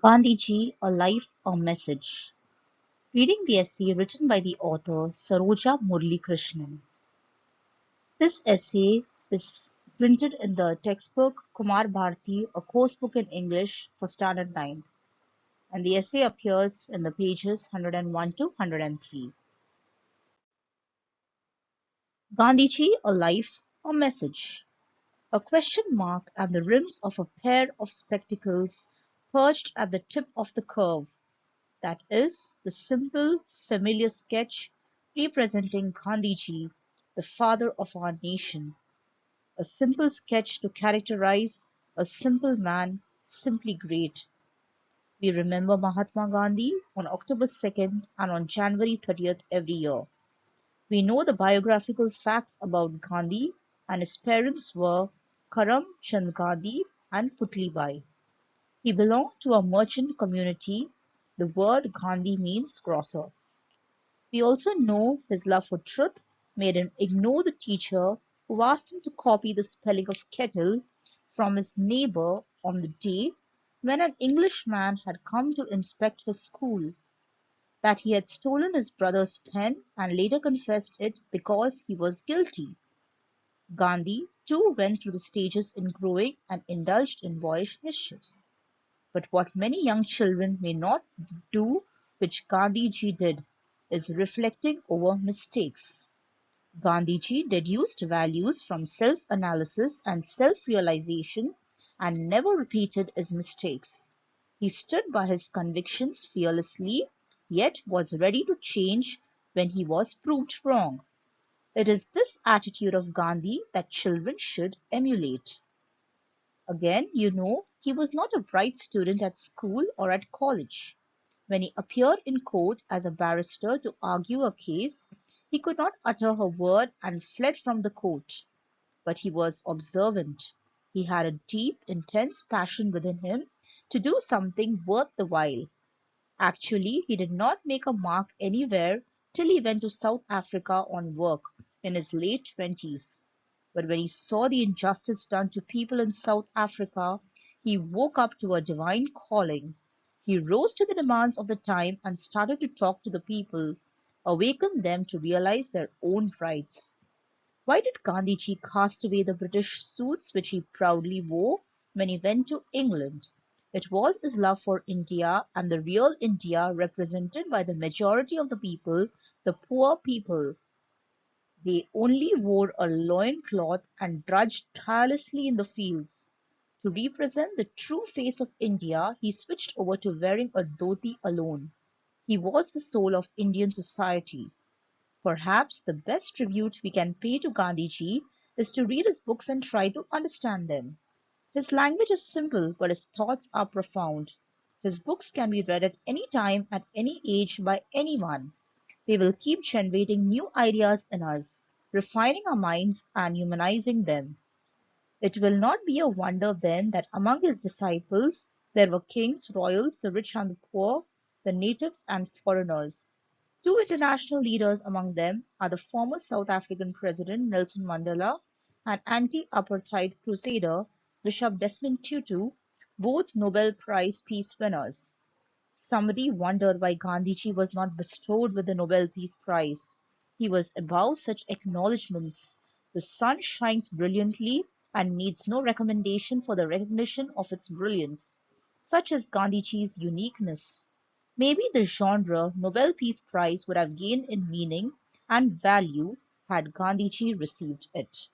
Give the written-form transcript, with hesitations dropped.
Gandhiji, A Life, a Message. Reading the essay written by the author Saroja Muralikrishnan. This essay is printed in the textbook Kumar Bharati, a course book in English for Standard 9, and the essay appears in the pages 101 to 103. Gandhiji, A Life, a Message. A question mark and the rims of a pair of spectacles perched at the tip of the curve. That is, the simple, familiar sketch representing Gandhiji, the father of our nation. A simple sketch to characterize a simple man, simply great. We remember Mahatma Gandhi on October 2nd and on January 30th every year. We know the biographical facts about Gandhi, and his parents were Karam Chand Gandhi and Putlibai. He belonged to a merchant community. The word Gandhi means grocer. We also know his love for truth made him ignore the teacher who asked him to copy the spelling of kettle from his neighbor on the day when an Englishman had come to inspect his school, that he had stolen his brother's pen and later confessed it because he was guilty. Gandhi, too, went through the stages in growing and indulged in boyish mischiefs. But what many young children may not do, which Gandhiji did, is reflecting over mistakes. Gandhiji deduced values from self-analysis and self-realization and never repeated his mistakes. He stood by his convictions fearlessly, yet was ready to change when he was proved wrong. It is this attitude of Gandhi that children should emulate. Again, he was not a bright student at school or at college. When he appeared in court as a barrister to argue a case, he could not utter a word and fled from the court. But he was observant. He had a deep, intense passion within him to do something worth the while. Actually, he did not make a mark anywhere till he went to South Africa on work in his late 20s. But when he saw the injustice done to people in South Africa, he woke up to a divine calling. He rose to the demands of the time and started to talk to the people, awaken them to realize their own rights. Why did Gandhiji cast away the British suits which he proudly wore when he went to England? It was his love for India and the real India represented by the majority of the people, the poor people. They only wore a loin cloth and drudged tirelessly in the fields. To represent the true face of India, he switched over to wearing a dhoti alone. He was the soul of Indian society. Perhaps the best tribute we can pay to Gandhiji is to read his books and try to understand them. His language is simple, but his thoughts are profound. His books can be read at any time, at any age, by anyone. They will keep generating new ideas in us, refining our minds and humanizing them. It will not be a wonder then that among his disciples there were kings, royals, the rich and the poor, the natives and foreigners. Two international leaders among them are the former South African President Nelson Mandela and anti-apartheid crusader Bishop Desmond Tutu, both Nobel Prize Peace winners. Somebody wondered why Gandhiji was not bestowed with the Nobel Peace Prize. He was above such acknowledgments. The sun shines brilliantly and needs no recommendation for the recognition of its brilliance. Such is Gandhiji's uniqueness. Maybe the genre Nobel Peace Prize would have gained in meaning and value had Gandhiji received it.